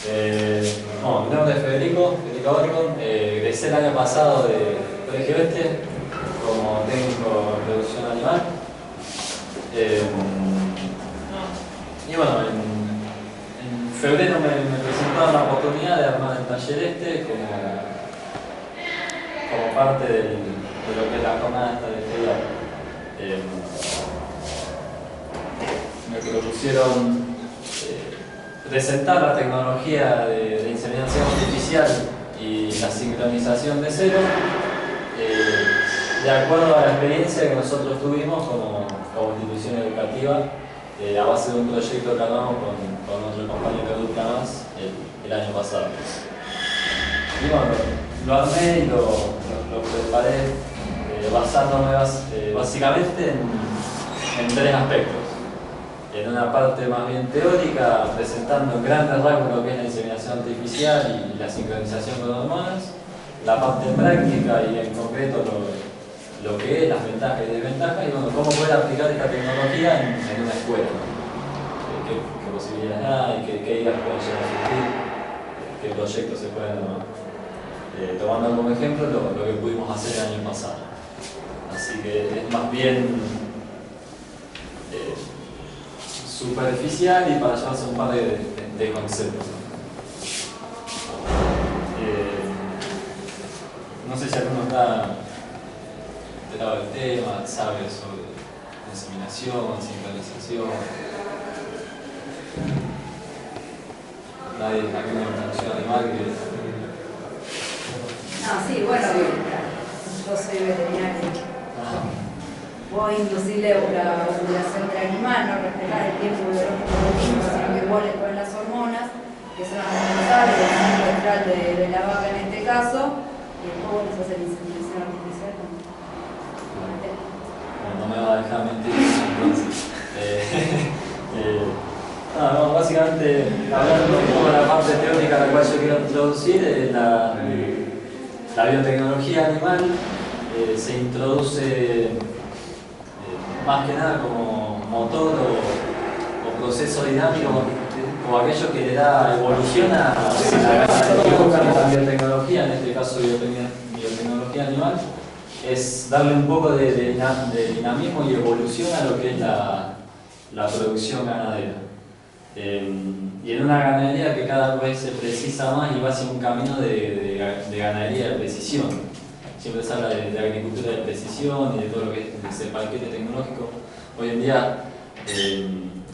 Bueno, mi nombre es Federico Orgon, egresé el año pasado de Colegio Este como técnico en producción animal. Y bueno, en febrero me presentaron la oportunidad de armar el taller este como parte de lo que es la jornada esta de este día. Me propusieron presentar la tecnología de inseminación artificial y la sincronización de cero de acuerdo a la experiencia que nosotros tuvimos como institución educativa a base de un proyecto que armamos con nuestro compañero Educa Más el año pasado. Y bueno, lo armé y lo preparé basándome básicamente en tres aspectos. En una parte más bien teórica, presentando en grandes rasgos lo que es la inseminación artificial y la sincronización con hormonas, la parte práctica y en concreto lo que es, las ventajas y desventajas, y bueno, cómo poder aplicar esta tecnología en una escuela, ¿no? ¿Qué posibilidades hay? ¿Qué ideas pueden llegar a surgir? ¿Qué proyectos se pueden armar? Tomando como ejemplo lo que pudimos hacer el año pasado. Así que es más bien superficial y para llevarse un par de conceptos. No sé si alguno está enterado del tema, sabe sobre inseminación, sincronización. Nadie, alguna producción animal que... No, sí, bueno, yo soy veterinaria. Voy inclusive la ovulación del animal, no respetar el tiempo biológico del mismo, sino que vos le pones las hormonas, que son las responsables del ciclo central de la vaca en este caso, y después vos les haces la inseminación artificial con el tema. No me va a dejar mentir entonces. No, básicamente, hablando un poco de la parte teórica a la cual yo quiero introducir, la biotecnología animal se introduce más que nada como motor o proceso dinámico o aquello que le da evolución a la biotecnología, en este caso biotecnología animal, es darle un poco de dinamismo y evolución a lo que es la producción ganadera. Y en una ganadería que cada vez se precisa más y va hacia un camino de ganadería de precisión. Siempre se habla de agricultura de precisión y de todo lo que es ese paquete tecnológico. Hoy en día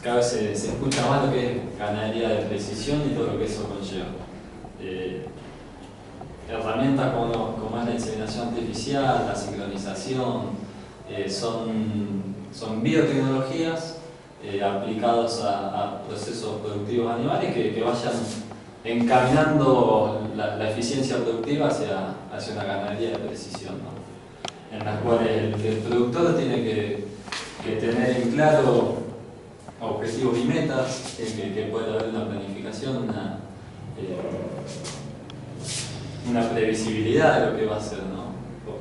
cada vez se escucha más lo que es ganadería de precisión y todo lo que eso conlleva. Herramientas como es la inseminación artificial, la sincronización, son biotecnologías aplicados a procesos productivos animales que vayan encaminando la eficiencia productiva hacia una ganadería de precisión, ¿no? En las cuales el productor tiene que tener en claro objetivos y metas, que pueda haber una planificación, una previsibilidad de lo que va a hacer, ¿no?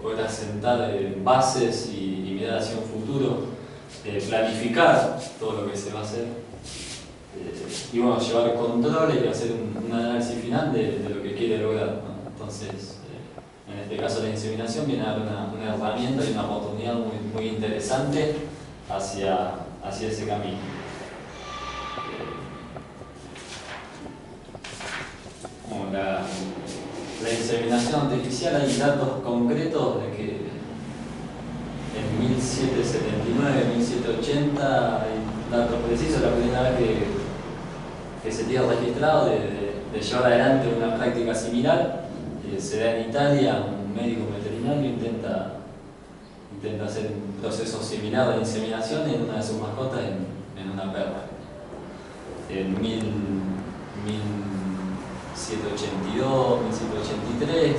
Poder asentar bases y mirar hacia un futuro, planificar todo lo que se va a hacer y bueno, llevar controles y hacer un análisis final de lo que quiere lograr, ¿no? Entonces, en este caso la inseminación viene a dar una herramienta y una oportunidad muy interesante hacia ese camino. Bueno, la inseminación artificial, hay datos concretos de que en 1779, 1780 hay datos precisos, la primera vez que se tiene registrado de llevar adelante una práctica similar. Se da en Italia, un médico veterinario intenta hacer un proceso similar de inseminación en una de sus mascotas en una perra. En 1782, 1783,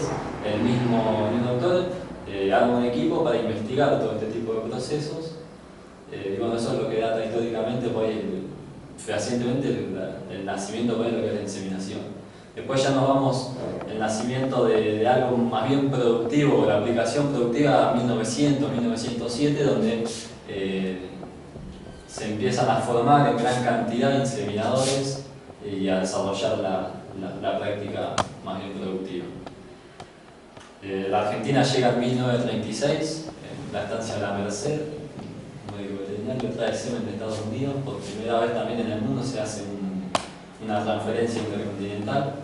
el mismo autor arma un equipo para investigar todo este tipo de procesos. Y bueno, eso es lo que data históricamente fehacientemente el nacimiento de lo que es la inseminación. Después ya nos vamos el nacimiento de algo más bien productivo, la aplicación productiva a 1900, 1907, donde se empiezan a formar en gran cantidad inseminadores y a desarrollar la práctica más bien productiva. La Argentina llega en 1936, en la estancia de la Merced, un médico veterinario trae semen de Estados Unidos. Por primera vez también en el mundo se hace una transferencia intercontinental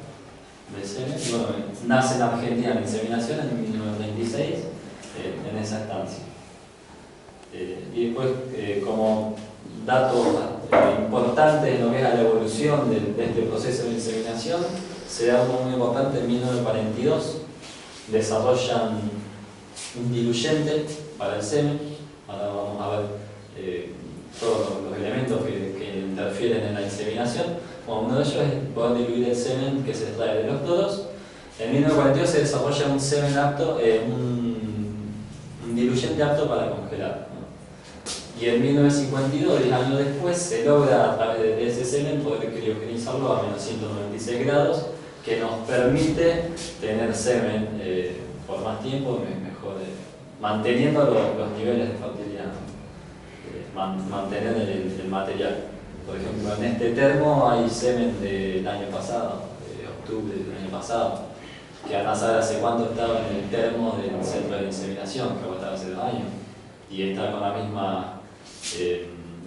de semen. Y bueno, nace en Argentina la inseminación en 1936 en esa estancia. Y después, como dato importante en lo que es la evolución de este proceso de inseminación, se da algo muy importante en 1942. Desarrollan un diluyente para el semen. Ahora vamos a ver todos los elementos que interfieren en la inseminación. Bueno, uno de ellos es poder diluir el semen que se extrae de los toros. En 1942 se desarrolla un semen apto, un diluyente apto para congelar, ¿no? Y en 1952, 10 años después, se logra a través de ese semen poder criogenizarlo a menos 196 grados, que nos permite tener semen por más tiempo, mejor, manteniendo los niveles de fertilidad, mantener el material. Por ejemplo, en este termo hay semen del año pasado, de octubre del año pasado, que van a saber hace cuánto estaba en el termo del centro de inseminación, que estaba hace 2 años, y está con la misma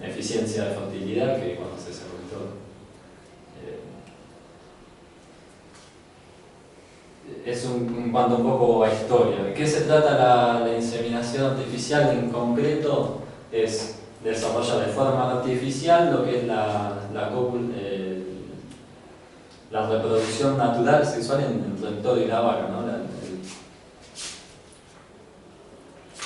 eficiencia de fertilidad que cuando se cerró el toro. Es en cuanto un poco a historia. ¿De qué se trata la inseminación artificial en concreto? Es desarrollar de forma artificial lo que es la reproducción natural sexual entre el toro y la vaca, ¿no?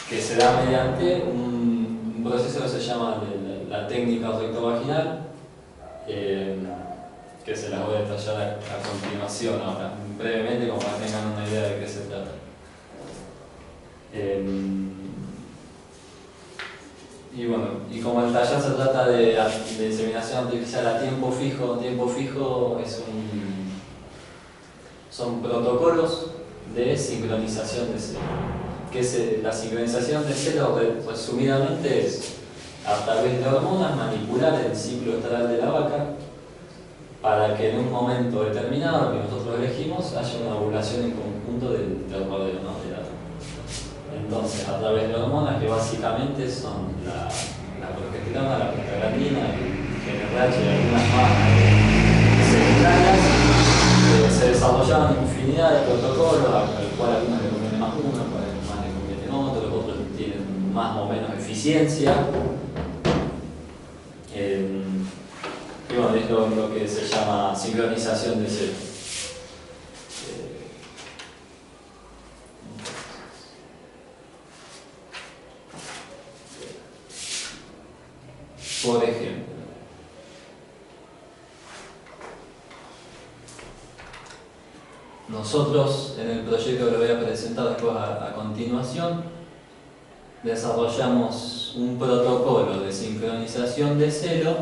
Que se da mediante un proceso que se llama la técnica rectovaginal, que se las voy a detallar a continuación ahora, brevemente, como para que tengan una idea de qué se trata. Y bueno, y como el taller se trata de inseminación artificial a tiempo fijo son protocolos de sincronización de celo. La sincronización de celo, resumidamente, es a través de hormonas manipular el ciclo estral de la vaca para que en un momento determinado que nosotros elegimos haya una ovulación en conjunto del rodeo, ¿no? Entonces, a través de hormonas que básicamente son la progesterona, la prostaglandina, el GnRH y algunas más secundarias, se desarrollaron infinidad de protocolos, al cual algunos le conviene más uno, al cual más le conviene otro, otros tienen más o menos eficiencia. Y bueno, es lo que se llama sincronización de celo. Por ejemplo, nosotros en el proyecto que lo voy a presentar después a continuación, desarrollamos un protocolo de sincronización de celo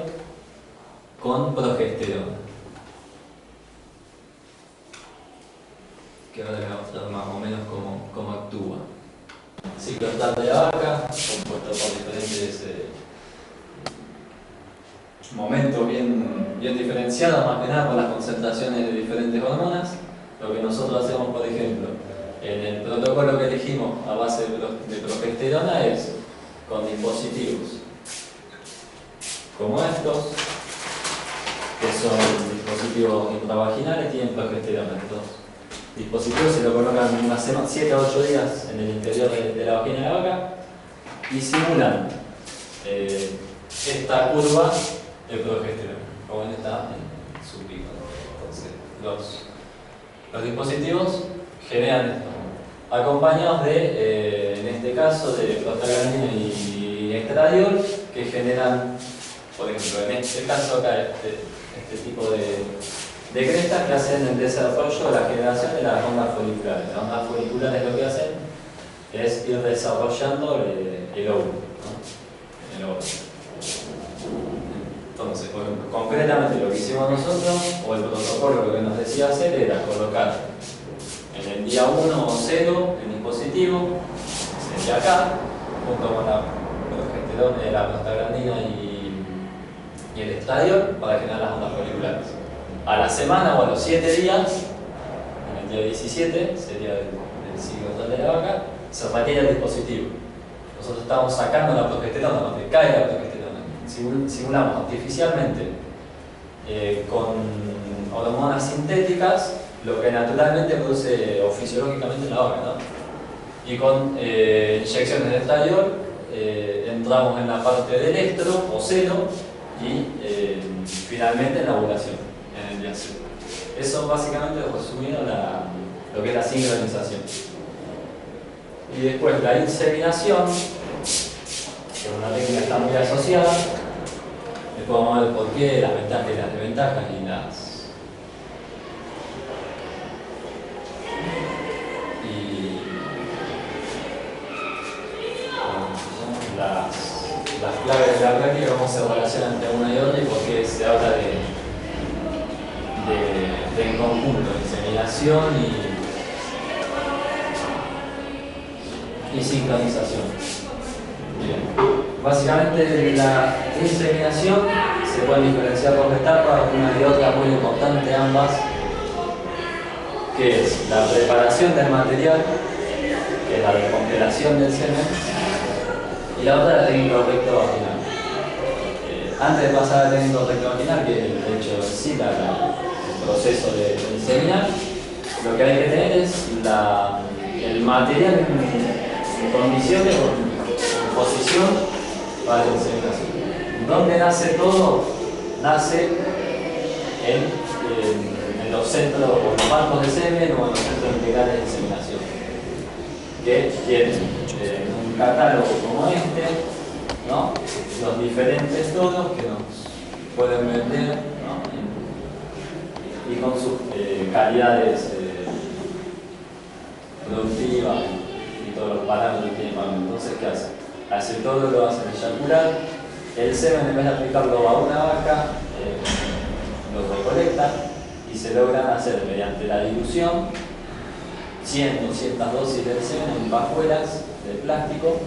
con progesterona, que ahora les voy a mostrar más o menos cómo actúa. Ciclo estral de la vaca, compuesto por diferentes momentos bien diferenciados, más que nada por las concentraciones de diferentes hormonas. Lo que nosotros hacemos, por ejemplo, en el protocolo que elegimos a base de progesterona es con dispositivos como estos, que son dispositivos intravaginales, tienen progesterona. Estos dispositivos se lo colocan unas 7 a 8 días en el interior de la vagina de la vaca y simulan esta curva de progesterona, como está en su pico. Entonces, los dispositivos generan esto, acompañados de, en este caso, de prostaglandina y estradiol, que generan, por ejemplo, en este caso acá, este tipo de crestas que hacen el desarrollo, la generación de las ondas foliculares. Las ondas foliculares lo que hacen es ir desarrollando el óvulo, ¿no? El óvulo. Entonces, por ejemplo, concretamente lo que hicimos nosotros, o el protocolo, lo que nos decía hacer era colocar en el día 1 o 0 el dispositivo, sería acá, junto con la progesterona, la prostaglandina y el estradiol para generar las ondas foliculares. a la semana o a los 7 días, en el día 17, sería el ciclo total de la vaca, se retira el dispositivo. Nosotros estamos sacando la progesterona, donde cae la progesterona. Simulamos artificialmente con hormonas sintéticas lo que naturalmente produce o fisiológicamente en la vaca, ¿no? Y con inyecciones de estradiol entramos en la parte del estro o celo y finalmente en la ovulación, en el día 0. Eso básicamente resumido lo que es la sincronización. Y después la inseminación, que es una técnica que está muy asociada. Después vamos a ver por qué, las ventajas y las desventajas y las claves de la práctica, cómo se relacionan entre una y otra y por qué se habla de en conjunto, inseminación y sincronización. Bien. Básicamente la inseminación se pueden diferenciar por etapas, una y otra muy importante ambas, que es la preparación del material, que es la descongelación del semen, y la otra es la técnica recto-vaginal. Antes de pasar a la técnica recto-vaginal, que es el hecho en sí, el proceso de inseminar, lo que hay que tener es el material en condiciones o en posición para la inseminación. ¿Dónde nace todo? Nace en los centros o en los bancos de semen o en los centros integrales de inseminación, que tienen un catálogo como este, ¿no? Los diferentes tonos que nos pueden vender, ¿no? Y con sus calidades productivas y todos los parámetros que tiene para mí. Entonces, ¿qué hace? Hace todo, lo hacen eyacular. El semen, en vez de aplicarlo a una vaca, lo recolectan y se logran hacer mediante la dilución 100 200 dosis del semen en pajuelas de plástico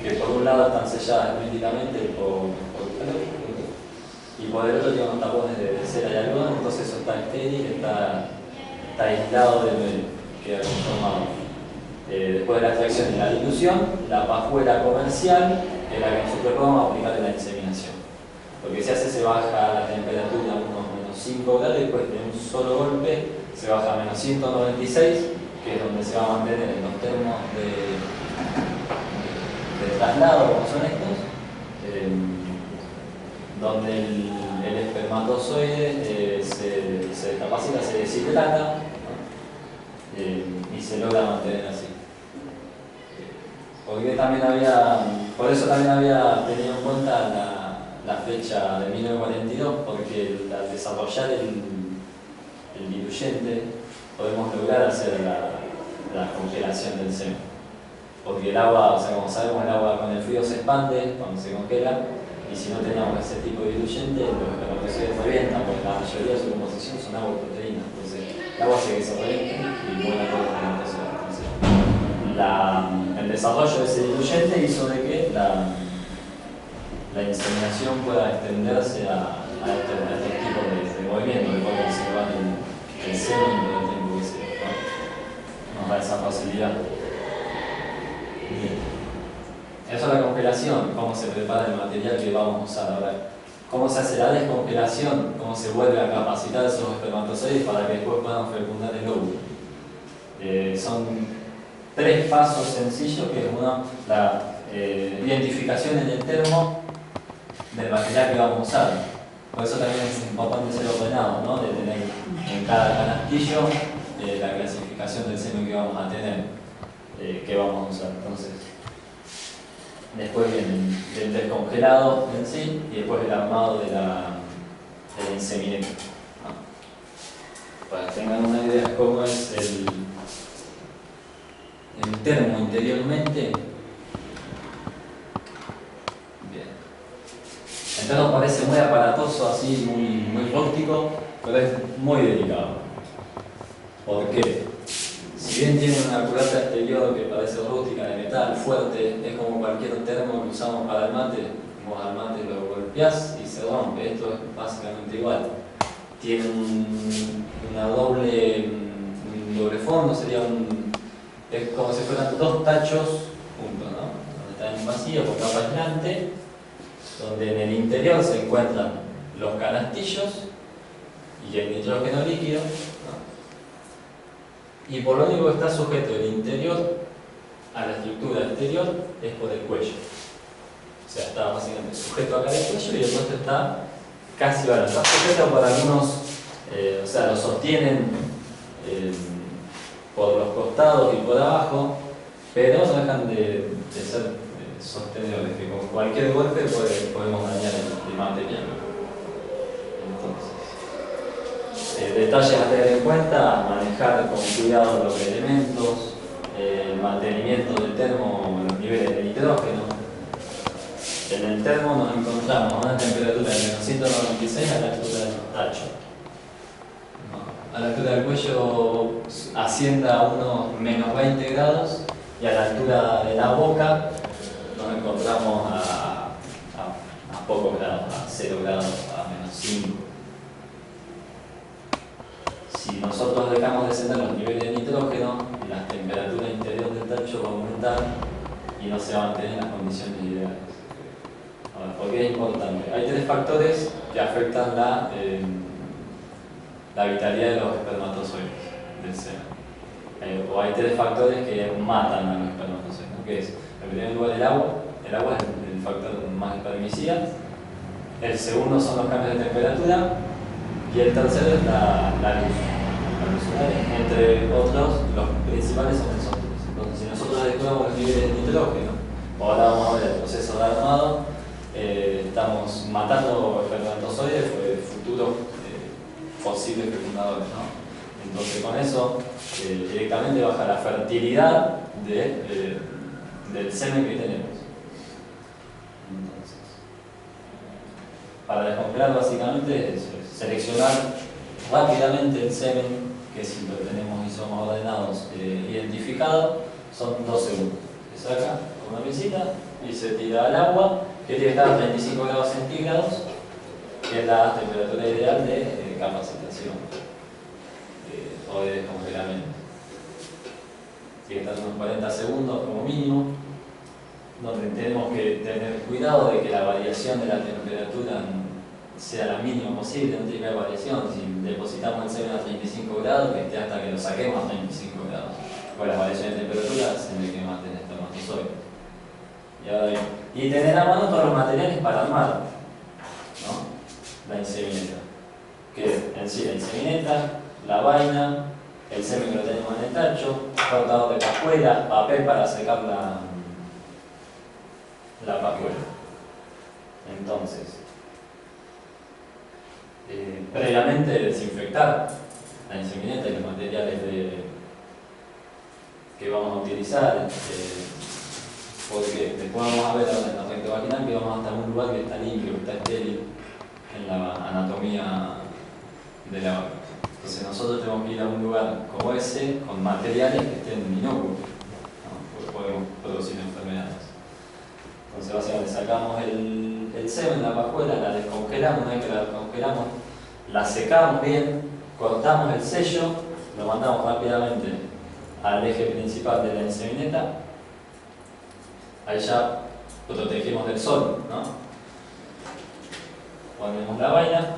que por un lado están selladas herméticamente por calor y por el otro tienen unos tapones de cera y algodón, entonces eso está estéril, está aislado del medio, queda conformado. Después de la extracción y la dilución, la pajuela comercial es la que nosotros vamos a aplicar en la inseminación. Lo que se hace, se baja la temperatura a unos menos 5 grados y después de un solo golpe se baja a menos 196, que es donde se va a mantener en los termos de traslado, como son estos, donde el espermatozoide se descapacita, se deshidrata, ¿no? Y se logra mantener así. Por eso también había tenido en cuenta la fecha de 1942, porque al desarrollar el diluyente podemos lograr hacer la congelación del semen. Porque el agua, o sea, como sabemos, el agua con el frío se expande cuando se congela, y si no teníamos ese tipo de diluyente, los espermatozoides revientan, porque la mayoría de su composición son agua y proteínas. Entonces, el agua hace que se revienten y mueran todos los espermatozoides. El desarrollo de ese diluyente hizo de que la inseminación pueda extenderse a este tipo de movimiento, de poder conservar el semen y todo el tiempo que sea, ¿no? Nos da esa facilidad. Bien. Eso es la congelación, cómo se prepara el material que vamos a usar ahora. Cómo se hace la descongelación, cómo se vuelve a capacitar esos espermatozoides para que después puedan fecundar el óvulo. Son 3 pasos sencillos, que es uno, la identificación en el termo del material que vamos a usar. Por eso también es importante ser ordenado, ¿no? De tener en cada canastillo la clasificación del semen que vamos a tener, que vamos a usar. Entonces, después viene el descongelado en sí y después el armado de la insemineta, ¿no? Para que tengan una idea de cómo es el termo interiormente. Bien. Entonces nos parece muy aparatoso, así, muy rústico, pero es muy delicado. ¿Por qué? Si bien tiene una culata exterior que parece rústica, de metal, fuerte, es como cualquier termo que usamos para el mate. Vos al mate lo golpeás y se rompe. Esto es básicamente igual. tiene un doble fondo, es como si fueran dos tachos juntos, ¿no? Donde está en un vacío con capa aislante, donde en el interior se encuentran los canastillos y el nitrógeno líquido, ¿no? Y por lo único que está sujeto el interior a la estructura exterior es por el cuello. O sea, está básicamente sujeto acá del cuello y el resto está casi balanceado. Está sujeto por algunos, o sea, lo sostienen por los costados y por abajo, pero no dejan de ser sostenibles, que con cualquier golpe podemos dañar el material. Entonces, detalles a tener en cuenta: manejar con cuidado los elementos, el mantenimiento del termo, los niveles de nitrógeno. En el termo nos encontramos a una temperatura de menos 196 a la altura del tacho. A la altura del cuello asciende a unos menos 20 grados y a la altura de la boca nos encontramos a pocos grados, a 0 grados, a menos 5. Si nosotros dejamos descender los niveles de nitrógeno, la temperatura interior del tacho va a aumentar y no se va a mantener en las condiciones ideales. Ahora, ¿por qué es importante? Hay tres factores que afectan la vitalidad de los espermatozoides del semen. O hay tres factores que matan a los espermatozoides, ¿no? Que es, en primer lugar, el agua. El agua es el factor más espermicida. El segundo son los cambios de temperatura. Y el tercero es la luz. La luz solar, entre otros, los principales son esos tres. Entonces, si nosotros descuidamos los niveles de nitrógeno, ahora vamos a ver el proceso de armado, estamos matando espermatozoides, futuros posibles fecundadores, ¿no? Entonces, con eso directamente baja la fertilidad del semen que tenemos. Entonces, para descongelar, básicamente es seleccionar rápidamente el semen, que si lo tenemos isomas ordenados identificado, son 2 segundos. Se saca con una pincita y se tira al agua, que tiene que estar a 35 grados centígrados, que es la temperatura ideal de capacitación o de descongelamiento. Tiene que estar unos 40 segundos como mínimo, donde tenemos que tener cuidado de que la variación de la temperatura sea la mínima posible, no tiene que haber variación. Si depositamos el semen a 35 grados, que esté hasta que lo saquemos a 35 grados. Pues las variaciones de temperatura se tienen que mantener espermatozoides. Y ahora bien, y tener a mano todos los materiales para armar, ¿no? La insemineta. Que en sí, la insemineta, la vaina, el semen que lo tenemos en el tacho, cortador de pajuela, papel para secar la pajuela. Entonces, previamente desinfectar la insemineta y los materiales que vamos a utilizar, porque después vamos a ver en la recta vaginal que vamos hasta un lugar que está limpio, que está estéril en la anatomía de la vaca. Entonces nosotros tenemos que ir a un lugar como ese con materiales que estén inóculos, ¿no? Porque podemos producir enfermedades. Entonces básicamente sacamos el semen, la pajuela, la descongelamos. Una vez que la descongelamos, la secamos bien, cortamos el sello, lo mandamos rápidamente al eje principal de la insemineta. Ahí ya protegemos del sol, ¿no? Ponemos la vaina,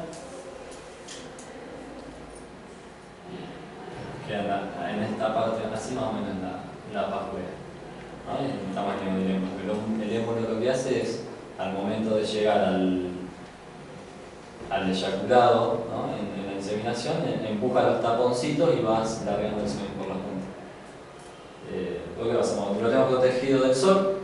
queda en esta parte así más o menos la pajuela, ¿no? El tamaño del émbolo. Pero el émbolo lo que hace es, al momento de llegar al eyaculado, ¿no? en la inseminación, empuja los taponcitos y vas largando el semen por la punta. ¿Qué pasa? Cuando lo tenemos protegido del sol,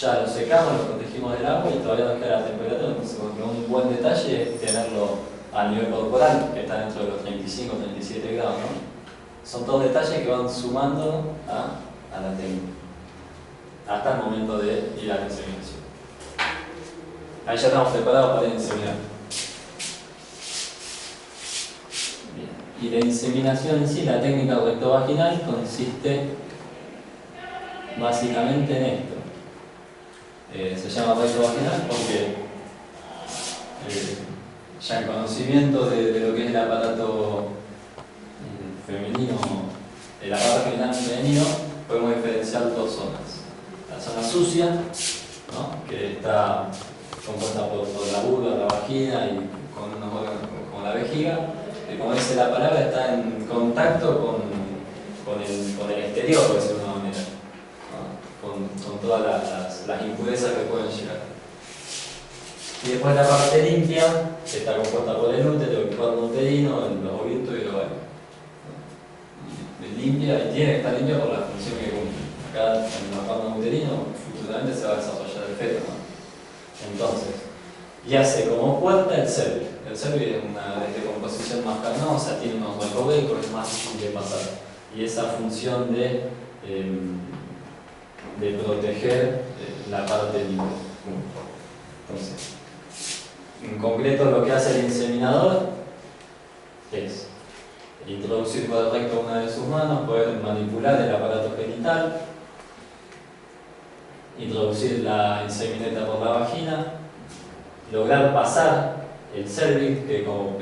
ya lo secamos, lo protegimos del agua y todavía nos queda la temperatura. Entonces, un buen detalle es tenerlo a nivel corporal, que está dentro de los 35-37 grados, ¿no? Son todos detalles que van sumando a la técnica hasta el momento de ir a la inseminación. Ahí ya estamos preparados para inseminar. Bien. Y la inseminación en sí, la técnica rectovaginal, consiste básicamente en esto. Se llama rectovaginal porque ya en conocimiento de lo que es el aparato femenino, el aparato genital femenino, podemos diferenciar dos zonas. La zona sucia, ¿no?, que está compuesta por la vulva, la vagina y con unos órganos como la vejiga, que, como dice la palabra, está en contacto con el exterior, por decirlo de una manera, ¿no?, con todas las impurezas que pueden llegar. Y después la parte limpia, que está compuesta por el útero, el cuerpo uterino, los oviductos y el ovario. Limpia, y tiene que estar limpia por la función que cumple. Acá en los órganos uterinos futuramente se va a desarrollar el feto, ¿no? Entonces, y hace como puerta el cervix. El cervix es de composición más carnosa, tiene unos recovecos, es más difícil de pasar. Y esa función de proteger la parte limpia. Entonces, en concreto, lo que hace el inseminador es introducir por el recto una de sus manos, poder manipular el aparato genital, introducir la insemineta por la vagina, lograr pasar el cervix, que como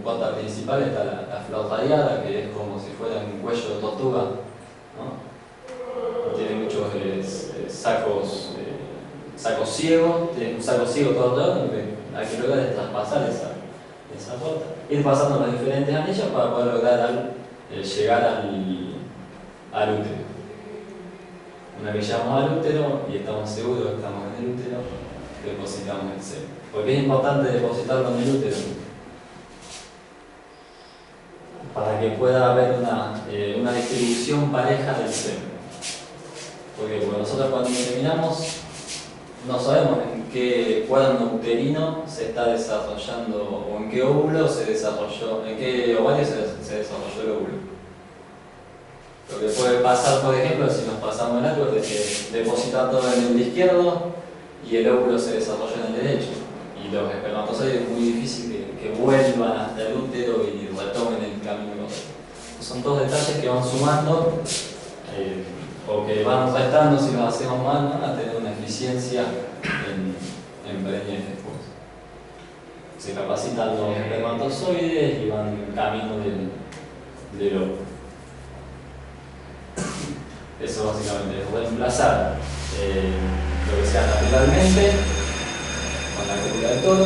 puerta principal está la flor radiada, que es como si fuera un cuello de tortuga, ¿no? Tiene muchos sacos ciegos, tiene un saco ciego todo alrededor, lo que hay que lograr es traspasar esa puerta, ir pasando los diferentes anillos para poder lograr llegar al útero. Una vez que llegamos al útero y estamos seguros de que estamos en el útero, depositamos el semen. ¿Por qué es importante depositarlo en el útero? Para que pueda haber una distribución pareja del semen. Porque nosotros cuando inseminamos no sabemos en qué cuerno uterino se está desarrollando, o en qué óvulo se desarrolló, en qué ovario se desarrolló el óvulo. Lo que puede pasar, por ejemplo, si nos pasamos el algo, es que depositar todo en el izquierdo y el óvulo se desarrolla en el derecho. Y los espermatozoides es muy difícil que vuelvan hasta el útero y retomen el camino correcto. Son todos detalles que van sumando o que van restando si los hacemos mal, ¿no?, a tener una eficiencia en preñez después. Se capacitan los espermatozoides y van camino del óvulo. Eso básicamente es reemplazar lo que sea naturalmente con la cópula del toro,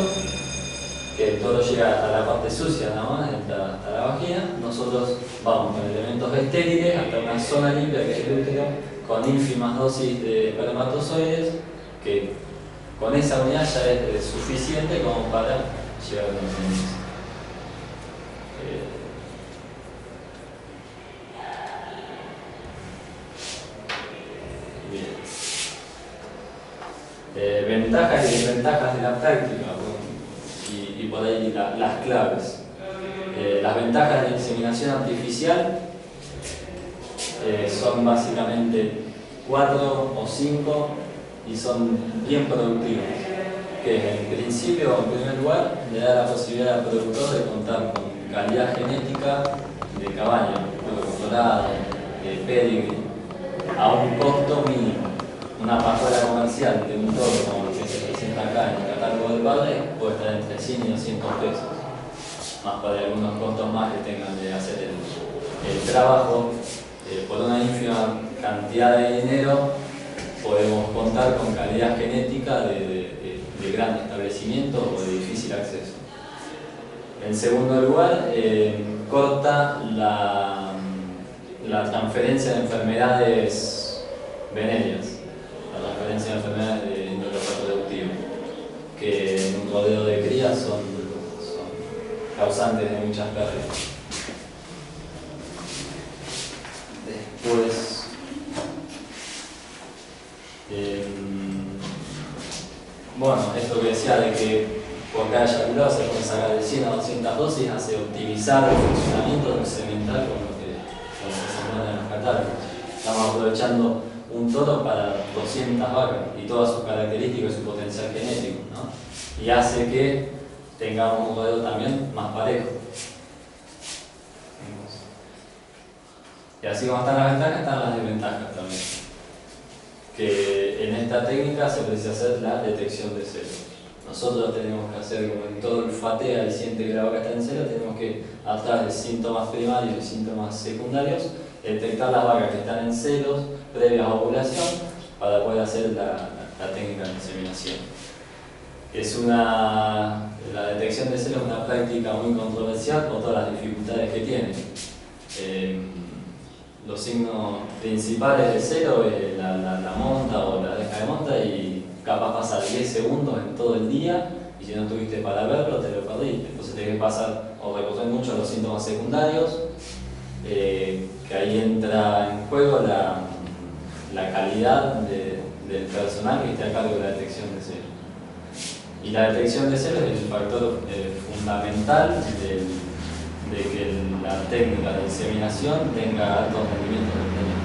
que el toro llega a la parte sucia nada más, hasta la vagina. Nosotros vamos con elementos estériles hasta una zona limpia que es el útero, con ínfimas dosis de espermatozoides, que con esa unidad ya es suficiente como para llegar a la concepción. Ventajas y desventajas de la práctica, y por ahí las claves. Las ventajas de la inseminación artificial son básicamente 4 o 5 y son bien productivas. Que en principio, en primer lugar, le da la posibilidad al productor de contar con calidad genética de caballo, controlado, de pedigree, a un costo mínimo. Una pajuela comercial de un toro como el que se presenta acá en el catálogo del padre puede estar entre 100 y 200 pesos, más para algunos costos más que tengan de hacer el trabajo. Por una ínfima cantidad de dinero podemos contar con calidad genética de gran establecimiento o de difícil acceso. En segundo lugar, corta la transferencia de enfermedades venéreas, la transferencia de enfermedades de índole reproductivo, que en un rodeo de cría son causantes de muchas pérdidas. Después, bueno, esto que decía de que por cada eyaculado se pueden sacar de 100 a 200 dosis, hace optimizar el funcionamiento de un semental con lo que se pone en los catálogos. Estamos aprovechando un toro para 200 vacas y todas sus características y su potencial genético, ¿no? Y hace que tengamos un rodeo también más parejo. Y así como están las ventajas, están las desventajas también. Que en esta técnica se precisa hacer la detección de celos, nosotros tenemos que hacer, como el todo olfatea y siente que la vaca está en celo, tenemos que, a través de síntomas primarios y síntomas secundarios, detectar las vacas que están en celos previas a ovulación para poder hacer la técnica de inseminación. La detección de celos es una práctica muy controversial por todas las dificultades que tiene. Los signos principales del celo es la monta o la deja de monta, y capaz pasar 10 segundos en todo el día, y si no estuviste para verlo te lo perdiste. Entonces tenés que pasar o recorrer mucho los síntomas secundarios, que ahí entra en juego la calidad del personal que esté a cargo de la detección de celos. Y la detección de celos es el factor fundamental de que la técnica de inseminación tenga altos rendimientos de obtención.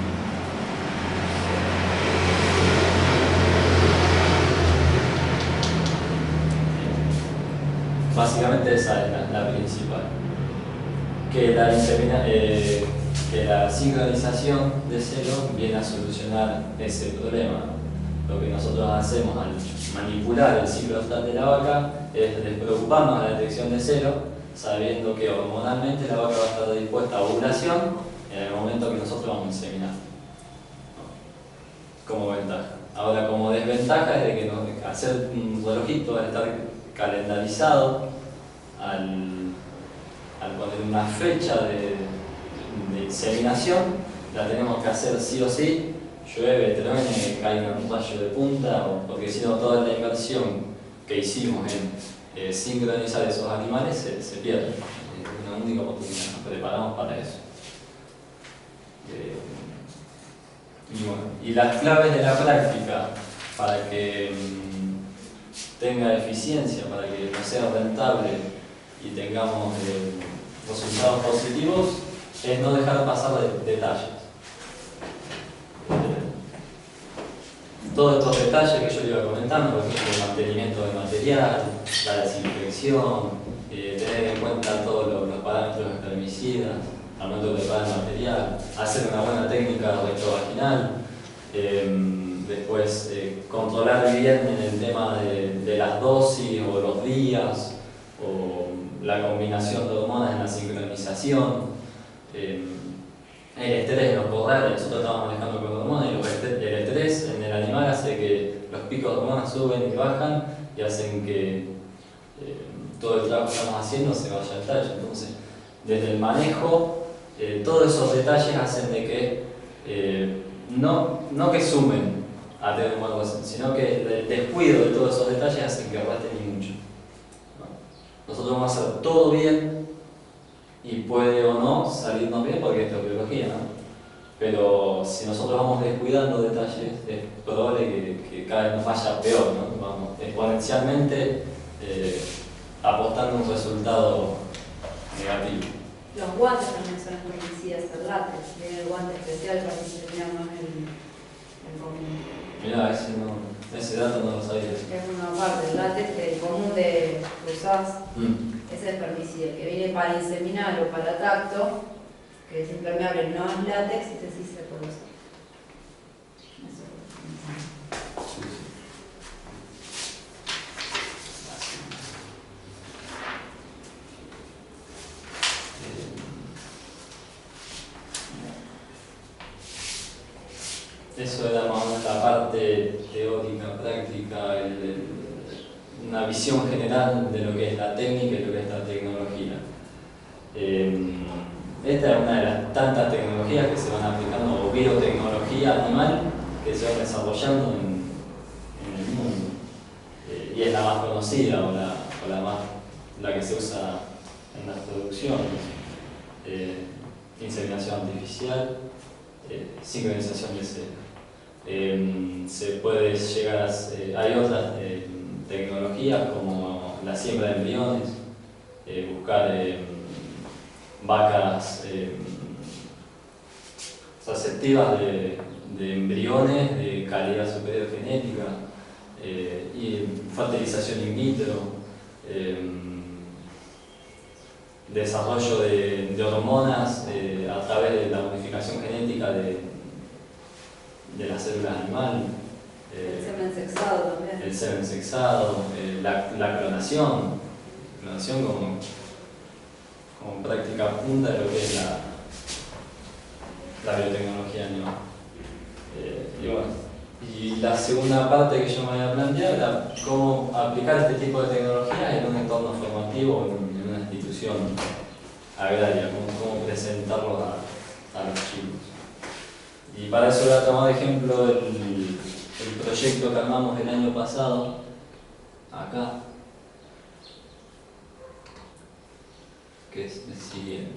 Básicamente esa es la principal. Que la sincronización de celos viene a solucionar ese problema. Lo que nosotros hacemos al manipular el ciclo total de la vaca es despreocuparnos de la detección de celos, sabiendo que hormonalmente la vaca va a estar dispuesta a ovulación en el momento que nosotros vamos a inseminar. Como ventaja. Ahora, como desventaja es de que hacer un relojito, al estar calendarizado, al poner una fecha de inseminación, la tenemos que hacer sí o sí, llueve, truene, caiga un rayo de punta, porque si no toda la inversión que hicimos en sincronizar esos animales se pierde. Es una única oportunidad, nos preparamos para eso. Y las claves de la práctica para que tenga eficiencia, para que no sea rentable y tengamos resultados positivos, es no dejar pasar detalles. Todos estos detalles que yo iba comentando, por ejemplo, el mantenimiento del material, la desinfección, tener en cuenta todos los parámetros herbicidas al momento de preparar el material, hacer una buena técnica retrovaginal, después controlar bien en el tema de las dosis o los días, o la combinación de hormonas en la sincronización, el estrés en los corrales. Nosotros estamos manejando con hormonas, y el estrés en el animal hace que los picos de hormonas suben y bajan y hacen que todo el trabajo que estamos haciendo se vaya al tallo. Entonces, desde el manejo, todos esos detalles hacen de que no que sumen a tener un buen resultado, sino que el descuido de todos esos detalles hacen que resten y mucho. Nosotros vamos a hacer todo bien y puede o no salirnos bien porque esto es biología, ¿no? Pero si nosotros vamos descuidando detalles, es probable que cada vez nos vaya peor, ¿no? Vamos exponencialmente apostando a un resultado negativo. Los guantes también son herbicidas al látex. Viene el guante especial para inseminar más el común. Mirá, ese dato no lo sabía. Es una parte del látex que el común que usás. Ese es herbicida, que viene para inseminar o para tacto, que es impermeable, no es látex, ese sí se puede usar. Eso era más o menos la parte teórica, práctica, una visión general de lo que es la técnica y lo que es la tecnología. Esta es una de las tantas tecnologías que se van aplicando, o biotecnología animal, que se van desarrollando en el mundo. Y es la más conocida o la que se usa en las producciones. Inseminación artificial, sincronización de celos. Se puede llegar hay otras tecnologías como la siembra de embriones, buscar vacas receptivas de embriones de calidad superior genética, y fertilización in vitro, desarrollo de hormonas a través de la modificación genética de las células animales. El semen sexado también. El semen sexado, la clonación como práctica punta de lo que es la biotecnología animal. Y bueno, y la segunda parte que yo me había planteado era cómo aplicar este tipo de tecnología en un entorno formativo, en una institución agraria, cómo presentarlo a los chicos. Y para eso voy a tomar de ejemplo el proyecto que armamos el año pasado, acá, que es el siguiente.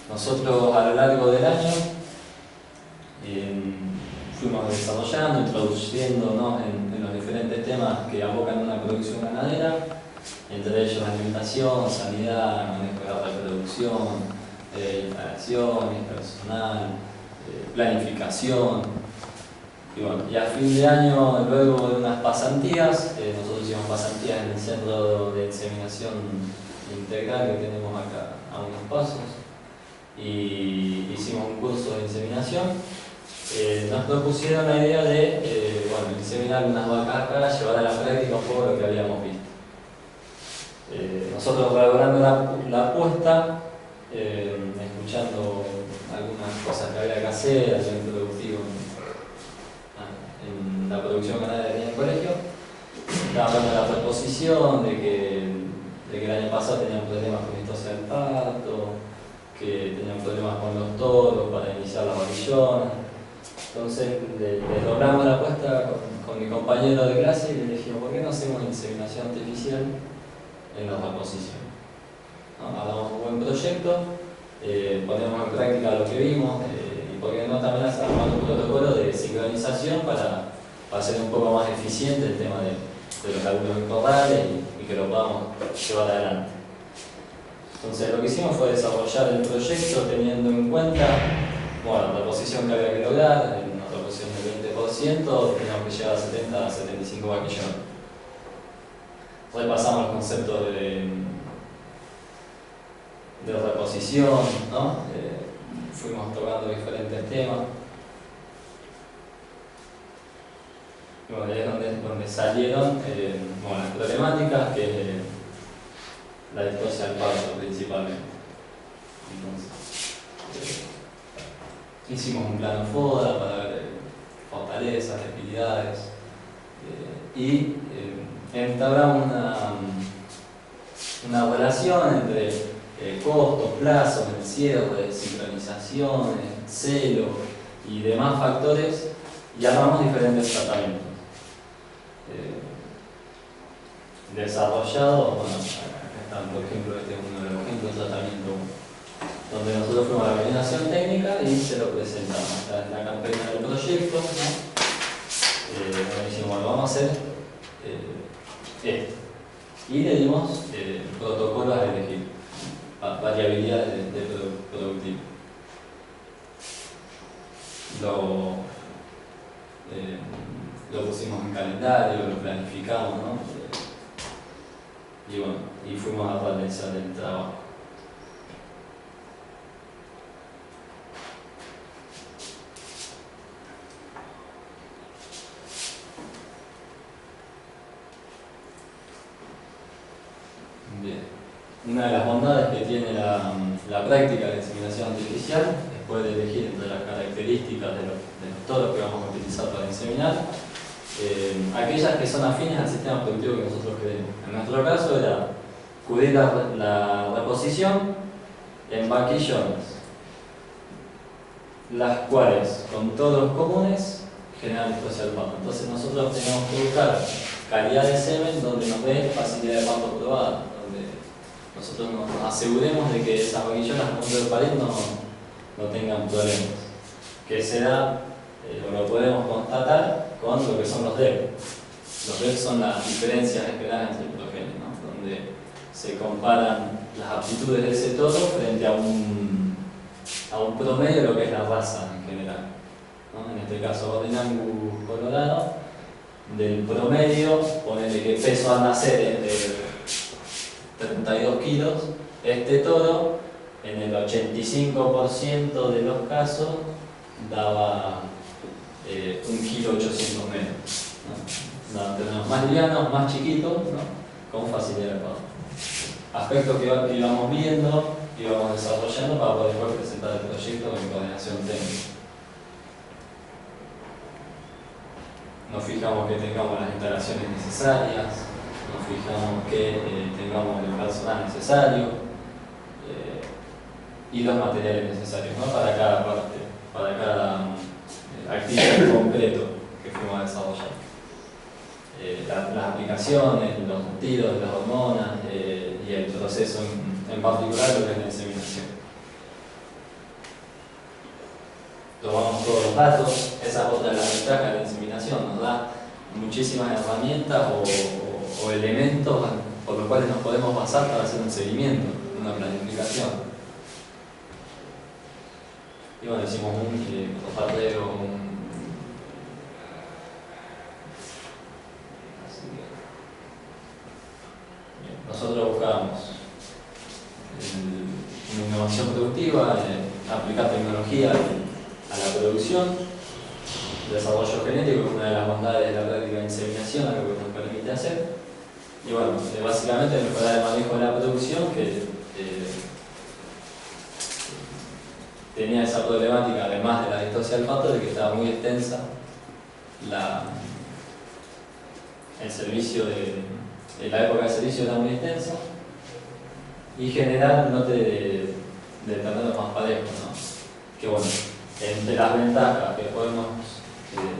Nosotros a lo largo del año fuimos desarrollando, introduciéndonos en los diferentes temas que abocan una producción ganadera, entre ellos alimentación, sanidad, manejo de la reproducción, instalaciones, personal, planificación. Y bueno, y a fin de año, luego de unas pasantías, nosotros hicimos pasantías en el centro de inseminación integral que tenemos acá a unos pasos, y hicimos un curso de inseminación. Nos propusieron la idea de inseminar unas vacas acá, llevar a la práctica un poco lo que habíamos visto. Nosotros elaborando la apuesta, escuchando algunas cosas que había que hacer, algo introductivo en la producción ganadera en el colegio, estaba hablando de la reposición, de que el año pasado tenían problemas con mitosis del parto, que tenían problemas con los toros para iniciar las varillonas. Entonces les doblamos la apuesta con mi compañero de clase y le dijimos, ¿por qué no hacemos inseminación artificial en la reposición? Hagamos un buen proyecto, ponemos en práctica lo que vimos, y por qué no también armar un protocolo de sincronización para hacer un poco más eficiente el tema de los cálculos en corrales y que lo podamos llevar adelante. Entonces lo que hicimos fue desarrollar el proyecto teniendo en cuenta la reposición que había que lograr, una reposición del 20%, teníamos que llegar a 70 a 75 vaquillones. Repasamos los conceptos de reposición, ¿no? Fuimos tocando diferentes temas. Y bueno, ahí es donde salieron las problemáticas, que la distosia del parto principalmente. Entonces, hicimos un plano FODA para ver fortalezas, debilidades, y entablamos una relación entre costos, plazos, encierre, sincronizaciones, celo y demás factores, y armamos diferentes tratamientos. Desarrollado, acá están, por ejemplo, este es uno de los ejemplos de tratamiento donde nosotros fuimos a la coordinación técnica y se lo presentamos. Esta es la campaña del proyecto, ¿no? Donde dijimos, vamos a hacer esto. Y le dimos protocolos a elegir, variabilidad de productivo. Lo pusimos en calendario, lo planificamos, ¿no? Y fuimos a realizar el trabajo. Bien. Una de las bondades que tiene la práctica de inseminación artificial, después de elegir entre las características de los toros que vamos a utilizar para inseminar, aquellas que son afines al sistema productivo que nosotros queremos. En nuestro caso era cubrir la reposición en vaquillones, las cuales con toros comunes generan distosia del parto. Entonces nosotros tenemos que buscar calidad de semen donde nos dé facilidad de parto probada, donde nosotros nos aseguremos de que esas vaquillonas al momento de parir no tengan problemas, que se da, lo podemos constatar con lo que son los DEP. Los DEP son las diferencias esperadas entre progenies, ¿no? Donde se comparan las aptitudes de ese toro frente a un promedio de lo que es la raza en general, ¿no? En este caso Golden Angus colorado, del promedio, ponele que peso al nacer es de 32 kilos, este toro en el 85% de los casos daba 1,8 kg menos, ¿no? Daban terrenos más livianos, más chiquitos, ¿no? Con facilidad de pago. Aspectos que íbamos viendo, íbamos desarrollando para poder después presentar el proyecto en coordinación técnica. Nos fijamos que tengamos las instalaciones necesarias, nos fijamos que tengamos el personal necesario y los materiales necesarios, ¿no? Para cada parte, para cada actividad en concreto que fuimos desarrollando. Las aplicaciones, los tiros de las hormonas y el proceso en particular lo que es la inseminación. Tomamos todos los datos, esa es otra de las ventajas de la inseminación, nos da muchísimas herramientas o elementos por los cuales nos podemos basar para hacer un seguimiento, una planificación. Y bueno, hicimos un rotateo, nosotros buscábamos una innovación productiva, aplicar tecnología a la producción, desarrollo genético, que es una de las bondades de la práctica de inseminación, a lo que nos permite hacer. Y bueno, básicamente mejorar el manejo de la producción, que tenía esa problemática, además de la distosia del parto, de que estaba muy extensa el servicio la época de servicio era muy extensa y generar un lote de terrenos más parejos, ¿no? Que bueno, entre las ventajas que podemos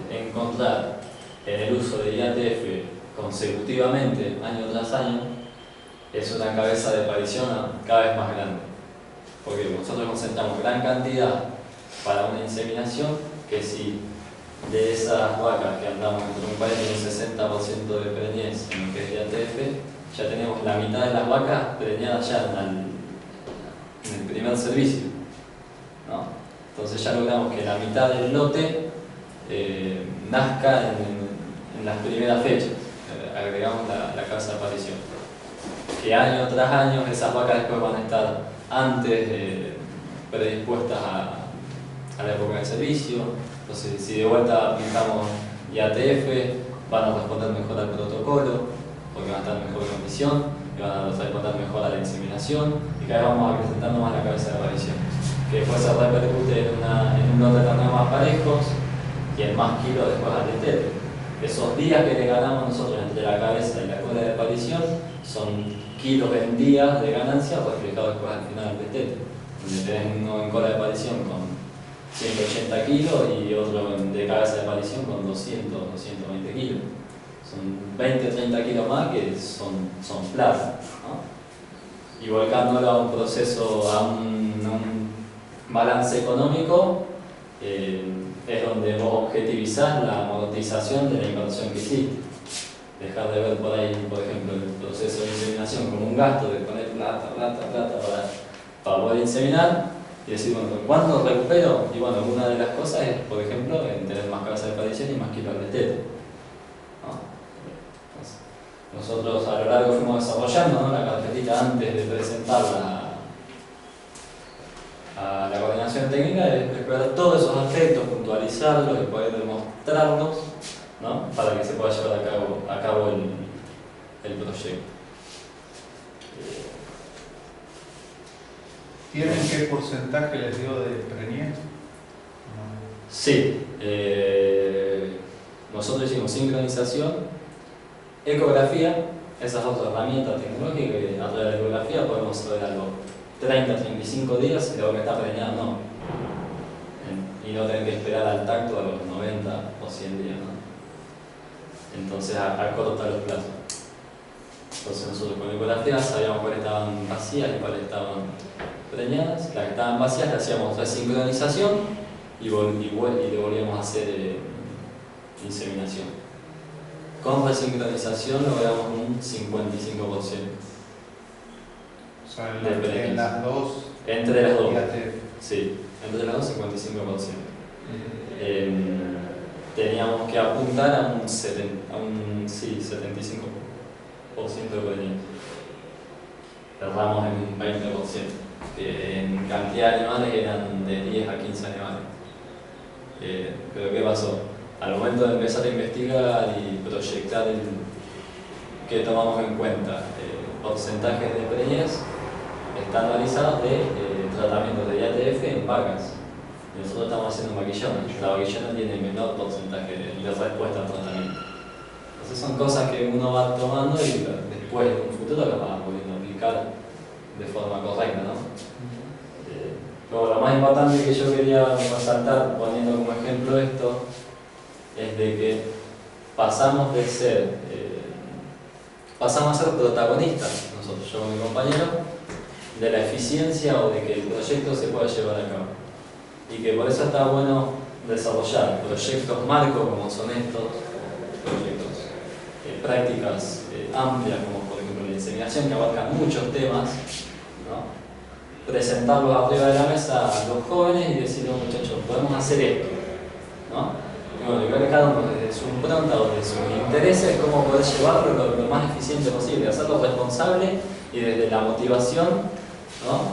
encontrar en el uso de IATF consecutivamente, año tras año, es una cabeza de parición cada vez más grande. Porque nosotros concentramos gran cantidad para una inseminación, que si de esas vacas que andamos entre un 40 y un 60% de preñez en lo que es IATF, ya tenemos la mitad de las vacas preñadas ya en el primer servicio, ¿no? Entonces ya logramos que la mitad del lote nazca en las primeras fechas, agregamos la cabeza de aparición. Que año tras año esas vacas después van a estar antes predispuestas a la época de servicio. Entonces, si de vuelta aplicamos IATF, van a responder mejor al protocolo, porque van a estar en mejor condición, y van a responder mejor a la inseminación, y cada vez vamos acrecentando más la cabeza de aparición. Que después se repercute en un lote de terneros más parejos y en más kilos después al destete. Esos días que le ganamos nosotros entre la cabeza y la cola de aparición son kilos en días de ganancia reflejados después al final del destete, donde tenés uno en cola de aparición con 180 kilos y otro de cabeza de aparición con 200 o 220 kilos. Son 20 o 30 kilos más que son plata, ¿no? Y volcándolo a un proceso, a un balance económico, es donde vos objetivizás la amortización de la inversión que hiciste. Dejar de ver por ahí, por ejemplo, el proceso de inseminación como un gasto de poner plata para poder inseminar y decir, bueno, ¿cuánto recupero? Y bueno, una de las cosas es, por ejemplo, en tener más cabeza de aparición y más kilos de destete, ¿no? Nosotros a lo largo fuimos desarrollando, ¿no?, la carpetita antes de presentarla a la coordinación técnica, es ver todos esos aspectos, puntualizarlos y poder demostrarlos, ¿no?, para que se pueda llevar a cabo el proyecto. ¿Tienen qué porcentaje les dio de preñez? Sí, nosotros hicimos sincronización, ecografía, esa es otra herramienta tecnológica que a través de la ecografía podemos saber algo 30-35 días si la vaca está preñada o no, y no tener que esperar al tacto a los 90 o 100 días, ¿no? Entonces acorta los plazos. Entonces nosotros con la ecografía sabíamos cuáles estaban vacías y cuáles estaban preñadas. Las que estaban vacías le hacíamos resincronización y le volvíamos a hacer inseminación. Con resincronización logramos un 55%. O sea, de Preñez. en las dos. Entre las dos. IATF. Sí, entre las dos 55%. Teníamos que apuntar a un 75% de Preñez. Cerramos en un 20%, que en cantidad de animales eran de 10 a 15 animales. Pero ¿qué pasó? Al momento de empezar a investigar y proyectar qué tomamos en cuenta, porcentajes de preñez estandarizados de tratamientos de IATF en vacas. Nosotros estamos haciendo vaquillones. La vaquillona tiene menor porcentaje de respuesta al tratamiento. Entonces son cosas que uno va tomando y después en un futuro las va pudiendo aplicar de forma correcta, ¿no? Lo más importante que yo quería resaltar, poniendo como ejemplo esto, es de que pasamos a ser protagonistas, nosotros, yo con mi compañero, de la eficiencia o de que el proyecto se pueda llevar a cabo. Y que por eso está bueno desarrollar proyectos marco como son estos, proyectos, prácticas amplias como por ejemplo la inseminación, que abarcan muchos temas, ¿no? Presentarlos arriba de la mesa a los jóvenes y decirles, muchachos, podemos hacer esto, ¿no? Y bueno, yo creo que cada uno desde su impronta o desde sus intereses, cómo poder llevarlo lo más eficiente posible, hacerlo responsable y desde la motivación, ¿no?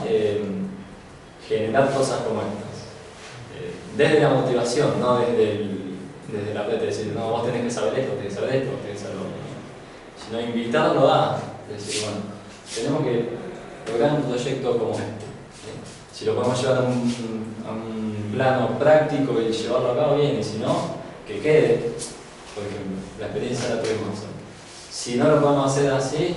Generar cosas como estas. Desde la motivación, no desde la parte de decir, no, vos tenés que saber esto, tenés que saber esto, tenés que saber lo otro. Sino invitarlo a decir, bueno, tenemos que lograr un proyecto como este. Si lo podemos llevar a un plano práctico y llevarlo a cabo bien, y si no, que quede. Por ejemplo, la experiencia la tuvimos. Si no lo podemos hacer así,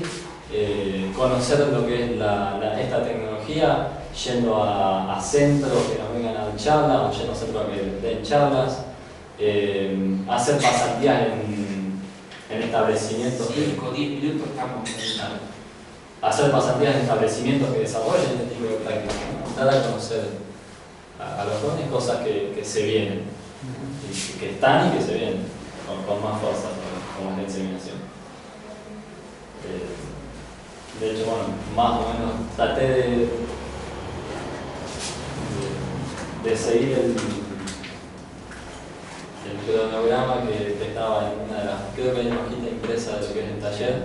conocer lo que es esta tecnología, yendo a centros que nos vengan a dar charlas, o yendo a centros que den charlas, hacer pasantías en establecimientos. 5 o 10 minutos estamos en hacer pasantías en establecimientos que desarrollen este tipo de prácticas, ¿no? Dar a conocer a los jóvenes cosas que se vienen, y que están y que se vienen con más fuerza, como es la inseminación. De hecho, bueno, más o menos traté de seguir el cronograma que estaba en una de las, creo que hay una hojita impresa de lo que es el taller.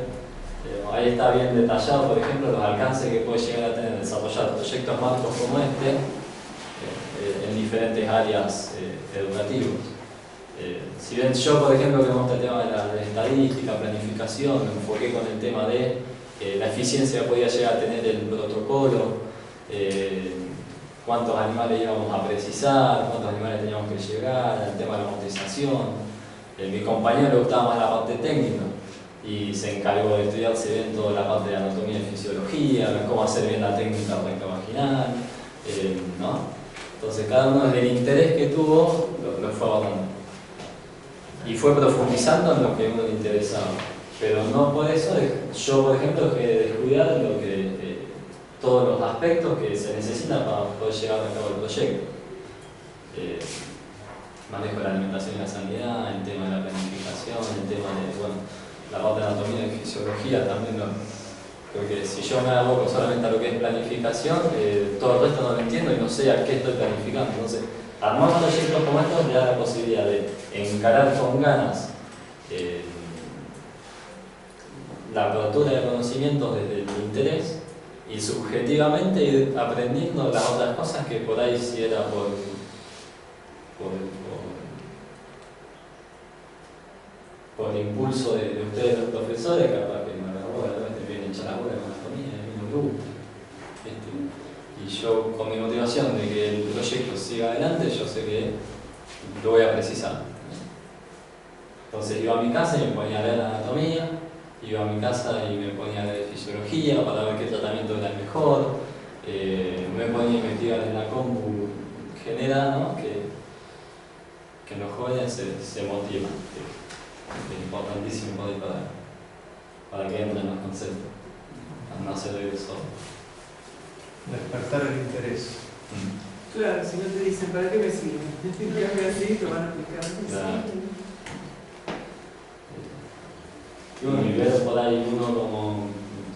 Ahí está bien detallado, por ejemplo, los alcances que puede llegar a tener desarrollar proyectos marcos como este en diferentes áreas educativas. Si bien yo, por ejemplo, que me gusta el tema de la estadística, planificación, me enfoqué con el tema de la eficiencia que podía llegar a tener el protocolo, cuántos animales íbamos a precisar, cuántos animales teníamos que llegar, el tema de la amortización. Mi compañero le gustaba más la parte técnica y se encargó de estudiarse bien toda la parte de anatomía y fisiología, cómo hacer bien la técnica recta vaginal, ¿no? Entonces cada uno desde el interés que tuvo lo fue abordando y fue profundizando en lo que a uno le interesaba, pero no por eso yo, por ejemplo, dejé de descuidar todos los aspectos que se necesitan para poder llevar a cabo el proyecto. Manejo de la alimentación y la sanidad, el tema de la planificación, el tema de, bueno, la parte de anatomía y fisiología también, porque si yo me aboco solamente a lo que es planificación, todo el resto no lo entiendo y no sé a qué estoy planificando. Entonces, armar proyectos como estos me da la posibilidad de encarar con ganas la apertura de conocimientos desde el interés y subjetivamente ir aprendiendo las otras cosas que por ahí si era por impulso de ustedes los profesores, capaz que me agarró, de repente viene echar la bola con anatomía, y me gusta. Y yo con mi motivación de que el proyecto siga adelante, yo sé que lo voy a precisar. Entonces iba a mi casa y me ponía a leer la anatomía, iba a mi casa y me ponía a leer fisiología para ver qué tratamiento era el mejor, me ponía a investigar en la compu general, ¿no? que los jóvenes se motivan. Es importantísimo para que entren los conceptos, a no hacer oír solo. Despertar el interés. Claro, si no te dicen, ¿para qué me siguen? ¿Qué me así? Te van a aplicar. Claro. Y bueno, y ver por ahí uno como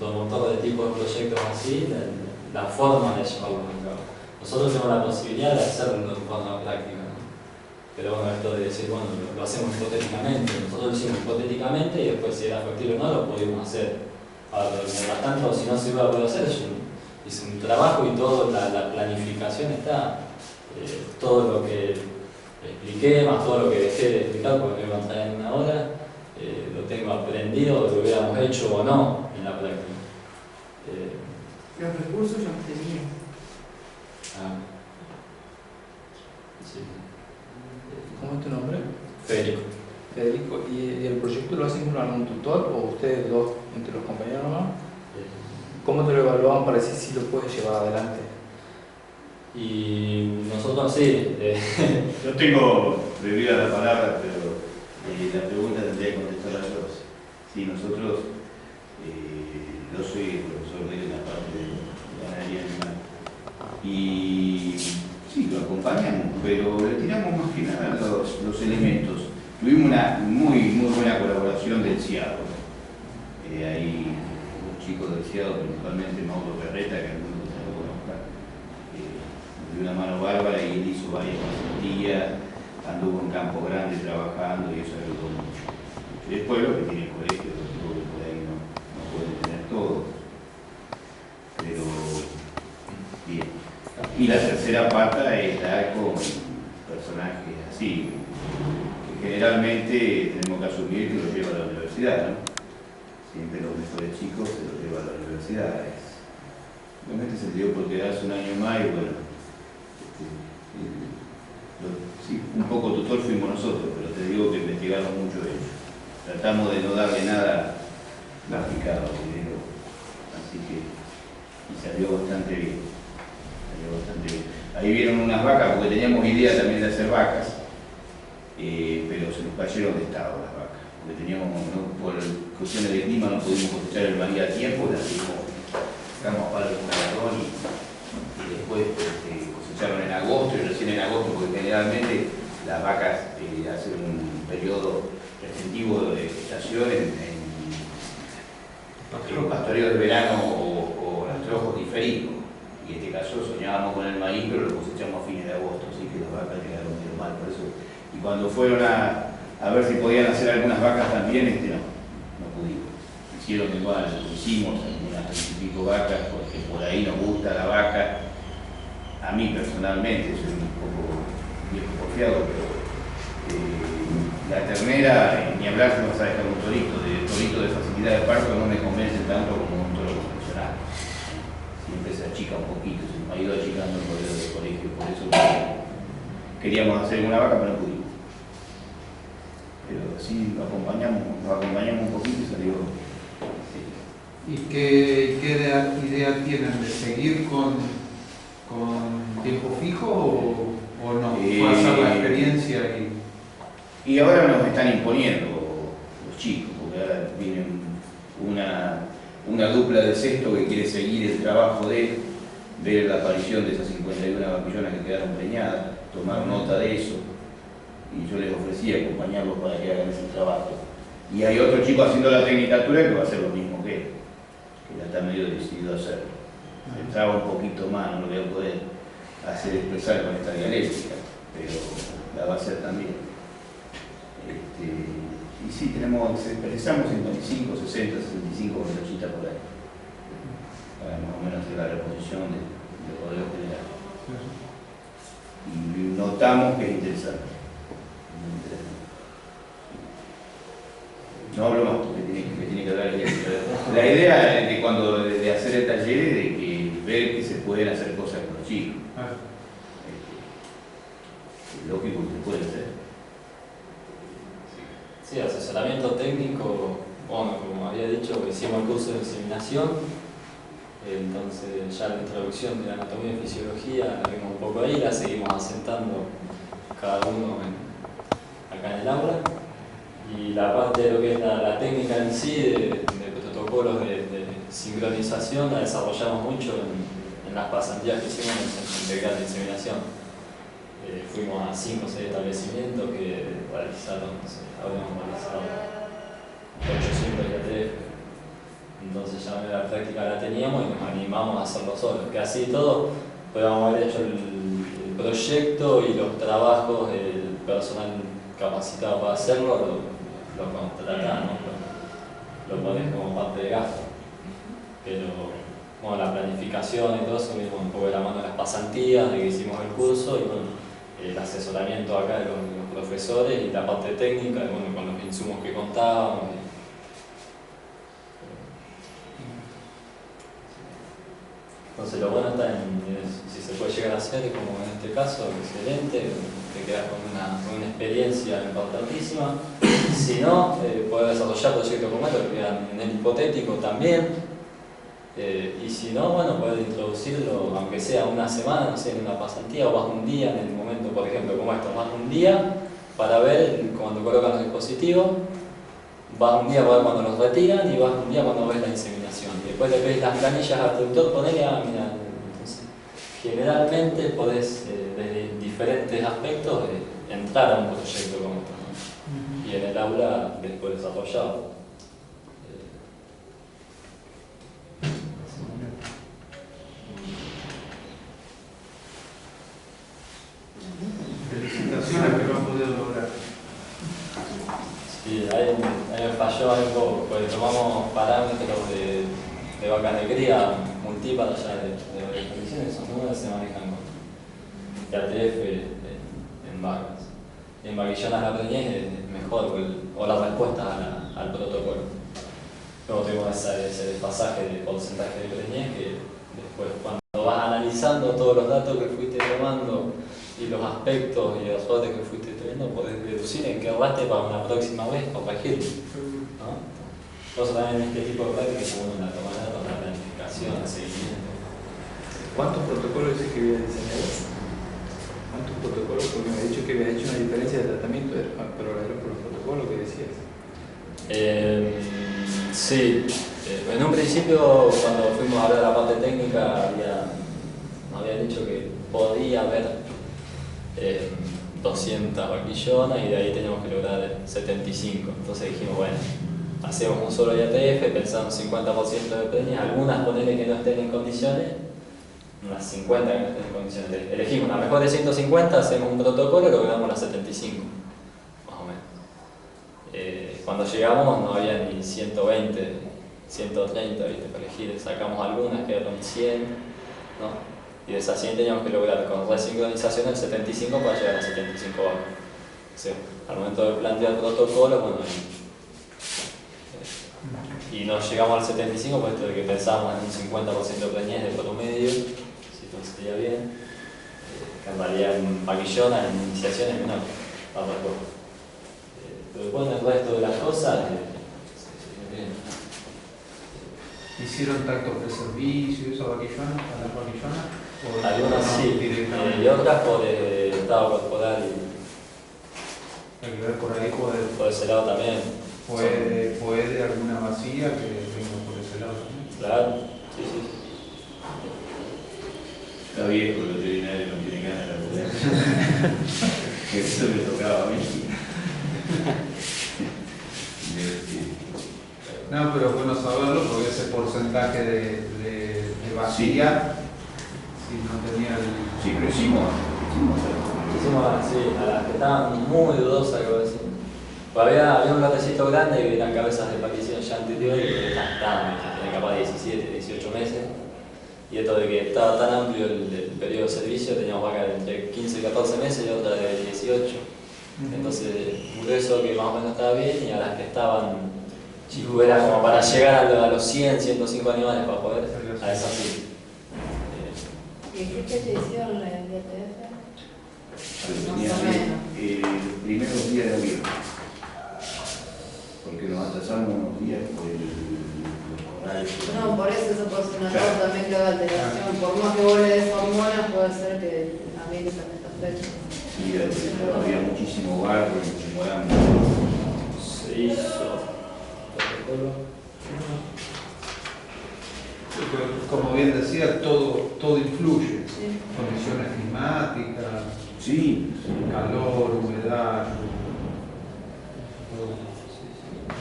promotor de tipo de proyectos así, la forma de llevarlo a cabo. Nosotros tenemos la posibilidad de hacerlo en forma práctica, ¿no? Pero bueno, esto de decir, bueno, lo hacemos hipotéticamente, nosotros lo hicimos hipotéticamente y después si era factible o no, lo pudimos hacer. Ahora, mientras tanto, si no se iba a poder hacer, es un trabajo y toda la planificación está. Todo lo que expliqué, más todo lo que dejé de explicar, porque me iba a traer en una hora, lo tengo aprendido, lo hubiéramos hecho o no en la práctica. Los recursos ya los tenía. Sí. ¿Cómo es tu nombre? Federico. Federico. ¿Y el proyecto lo hacen con algún tutor o ustedes dos entre los compañeros nomás? ¿Cómo te lo evaluaban para decir si lo puedes llevar adelante? Y nosotros sí. Yo tengo prohibida la palabra, pero la pregunta tendría que contestarla yo. Sí, nosotros, yo soy profesor de una parte de ganadería animal. Y sí, lo acompañamos, pero le tiramos más que nada los elementos. Tuvimos una muy buena colaboración del CIADO. Hay los chicos del CIADO, principalmente Mauro Berreta, que algunos se lo conozcan, de una mano bárbara, y él hizo varias pasantías, anduvo en Campo Grande trabajando y eso ayudó mucho. Y después lo que tiene el colegio, que por ahí no puede tener todo. Pero bien. Y la tercera pata está con personajes así, que generalmente tenemos que asumir que los lleva a la universidad, ¿no? Siempre los mejores chicos se los lleva a la universidad. Obviamente se dio por quedarse un año más y bueno, sí, un poco tutor fuimos nosotros, pero te digo que investigamos mucho ellos. Tratamos de no darle nada graficado, así que y salió bastante bien. Ahí vieron unas vacas, porque teníamos idea también de hacer vacas, pero se nos cayeron de estado las vacas, porque teníamos, por cuestiones de clima no pudimos cosechar el maíz a tiempo, las sacamos a palo de un cartón y después cosecharon en agosto y recién en agosto, porque generalmente las vacas hacen un periodo restrictivo de gestación en los pastoreos de verano o rastrojos diferidos. Y en este caso soñábamos con el maíz, pero lo cosechamos a fines de agosto, así que las vacas llegaron medio mal por eso. Y cuando fueron a ver si podían hacer algunas vacas también, no pudimos. Hicieron igual, hicimos algunas 20 y pico vacas, porque por ahí nos gusta la vaca. A mí personalmente, soy un poco viejo porfiado, pero la ternera, ni hablar si vas a dejar un torito de facilidad de parto, no me convence tanto como un toro convencional. Siempre se achica un poquito, se nos ha ido achicando el modelo del colegio, por eso queríamos hacer una vaca, pero no pudimos. Pero sí lo acompañamos un poquito y salió. Sí. ¿Y qué idea tienen de seguir con tiempo fijo o no? ¿Pasar la experiencia y ahora nos están imponiendo los chicos, porque ahora viene una dupla de sexto que quiere seguir el trabajo de ver la aparición de esas 51 vaquillonas que quedaron preñadas, tomar nota de eso, y yo les ofrecí acompañarlos para que hagan ese trabajo. Y hay otro chico haciendo la tecnicatura que va a hacer lo mismo que él, que ya está medio decidido a hacerlo. Se traba un poquito más, no lo voy a poder hacer expresar con esta dialéctica, pero la va a hacer también. Y sí, expresamos 55, 60, 65 velocistas por ahí, para más o menos hacer la reposición del rodeo general. Y notamos que es interesante. No hablo más porque tiene que hablar el la idea de hacer el taller es de que ver que se pueden hacer cosas con los chicos. Lógico que se puede hacer. Sí, asesoramiento técnico, bueno, como había dicho, hicimos el curso de inseminación, entonces ya la introducción de la anatomía y fisiología la vimos un poco ahí, la seguimos asentando cada uno acá en el aula, y la parte de lo que es la técnica en sí, de protocolos de sincronización, la desarrollamos mucho en las pasantías que hicimos en el Centro Integral de Inseminación. Fuimos a 5 o 6 establecimientos que realizaron, no sé, habíamos realizado 800 IATF. entonces ya la práctica la teníamos y nos animamos a hacerlo solos, que así todo podíamos haber hecho el proyecto y los trabajos, el personal capacitado para hacerlo, lo contratamos, lo pones como parte de gasto. Pero bueno, la planificación y todo eso mismo un poco de la mano de las pasantías, de que hicimos el curso y bueno, el asesoramiento acá de los profesores y la parte técnica, y bueno, con los insumos que contábamos. Entonces lo bueno está en si se puede llegar a hacer, como en este caso, excelente, te quedas con una experiencia importantísima. Si no, poder desarrollar proyectos como estos que quedan en el hipotético también. Y si no, bueno, poder introducirlo, aunque sea una semana, no sé, en una pasantía, o vas un día en el momento, por ejemplo, como esto, vas un día para ver cuando colocan los dispositivos, vas un día para ver cuando los retiran y vas un día cuando ves la inseminación. Y después le pedís las planillas al tutor, ponele, mira, entonces, generalmente podés, desde diferentes aspectos, entrar a un proyecto como esto, ¿no? Y en el aula después desarrollarlo. Felicitaciones que lo han podido lograr. Sí, ahí me falló un poco, porque tomamos parámetros de vacas de cría multíparos ya de varias condiciones, esos números se manejan con ATF en vacas. Y en vaquillonas la preñez es mejor, o la respuesta al protocolo. Luego tuvimos ese desfasaje de porcentaje de preñez que después cuando vas analizando todos los datos que fuiste tomando y los aspectos y los errores que fuiste teniendo, podés deducir en qué erraste para una próxima vez o corregirlo, ¿no? Entonces también en este tipo de prácticas uno la toma nota, la planificación, el seguimiento. ¿Cuántos protocolos dices que había diseñado? ¿Cuántos protocolos? Porque me ha dicho que había hecho una diferencia de tratamiento, pero era por los protocolos que decías. Sí, en un principio cuando fuimos a hablar de la parte técnica nos habían dicho que podía haber 200 vaquillonas y de ahí teníamos que lograr 75. Entonces dijimos, bueno, hacemos un solo IATF, pensamos 50% de preñez, algunas ponele que no estén en condiciones, unas 50 que no estén en condiciones. Elegimos la mejor de 150, hacemos un protocolo y logramos las 75, más o menos. Cuando llegamos no había ni 120, 130, ¿viste? Para elegir, sacamos algunas que eran 100, ¿no? Y de esas 100 teníamos que lograr con resincronización el 75 para llegar a 75 vacas. O sea, al momento de plantear el protocolo, bueno, y no llegamos al 75 por esto de que pensábamos en un 50% de preñez de promedio, si todo sería bien, que en realidad en vaquillona, en iniciaciones menor, la respuesta. Pero después en el resto de las cosas, bien. ¿Hicieron tactos de servicio y eso a las vaquillonas? Algunas sí, y otras por estado corporal y Hay que ver por ahí, por ese lado también. puede alguna vacía que venga por ese lado también. Claro, sí, sí. Está viejo el veterinario, no tiene ganas de laburar. Eso me tocaba a mí. No, pero es bueno saberlo porque ese porcentaje de vacía, si no tenía el... Sí, pero hicimos Hicimos, a las que estaban muy dudosas, algo así. Pues había un lotecito grande que eran cabezas de partición ya anteriores que estaban, tenían capaz de 17, 18 meses. Y esto de que estaba tan amplio el periodo de servicio, teníamos vacas de entre 15 y 14 meses y otras de 18. Entonces, un grueso que más o menos estaba bien y a las que estaban chicos era como para llegar a los 100, 105 animales para poder a esas sí. ¿Y en qué fecha hicieron la IATF? Tenía los primeros días de abril, porque nos atrasamos unos días por los corrales. No, por eso puede ser una causa también que haga alteración. Por más que vos le des hormonas, puede ser que también que en estas fechas. Sí, había muchísimo barro y se muevan. Se hizo protocolo. Como bien decía, todo influye. Sí. Condiciones climáticas, Sí, calor, humedad.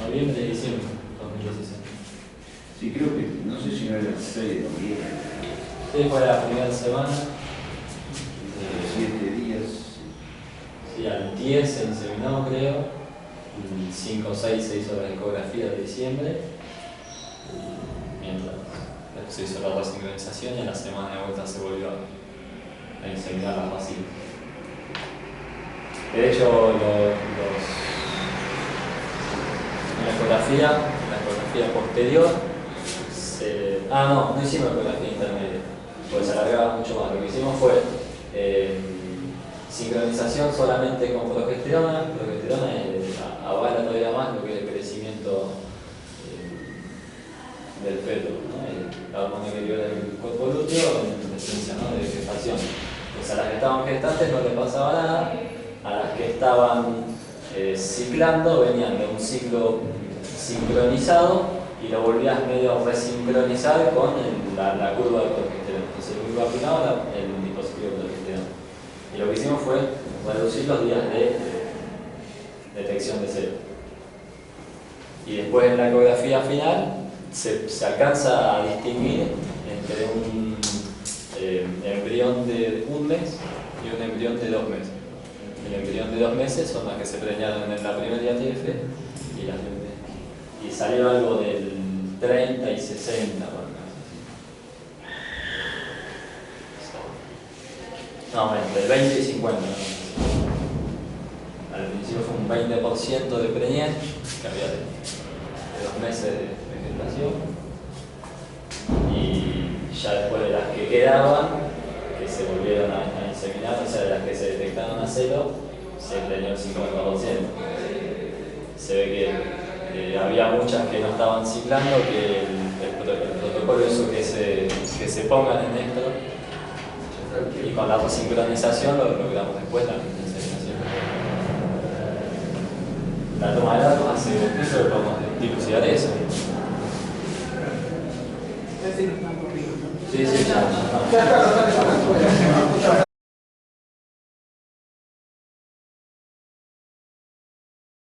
Noviembre y diciembre 2016. Sí, creo que, no sé si no era el 6 de noviembre. Sí, fue la primera semana. 7 días. Sí, al 10 se inseminó, creo. 5 o 6 se hizo la ecografía de diciembre. Y mientras después se hizo la resincronización y a la semana de vuelta se volvió a inseminar las vacinas. De hecho, en la ecografía posterior, no hicimos ecografía intermedia, porque se alargaba mucho más. Lo que hicimos fue sincronización solamente con progesterona. Progesterona avala todavía más lo que es el crecimiento del feto, ¿no? La hormona que libera el cuerpo lúteo en presencia, ¿no?, de gestación. Pues a las que estaban gestantes no les pasaba nada, a las que estaban ciclando venían de un ciclo sincronizado y lo volvías medio a resincronizar con la curva de progesterona. Entonces lo único que aplicaba era el dispositivo de progesterona. Y lo que hicimos fue reducir los días de detección de celo. Y después en la ecografía final se alcanza a distinguir entre un embrión de 1 mes y un embrión de 2 meses. El embrión de 2 meses son las que se preñaron en la primera IATF y salió algo del 30 y 60, por no, entre el 20 y 50. Al principio fue un 20% de preñez, que había de 2 meses de gestación, y ya después de las que quedaban, que se volvieron a inseminar, o sea, de las que se detectaron a celo, se preñó el 50%. Se ve que había muchas que no estaban ciclando, que el protocolo hizo que se pongan en esto, y con la resincronización lo logramos después la inseminación. La toma de datos hace eso que podemos dilucidar eso. Así nos estamos riendo. Sí, ya.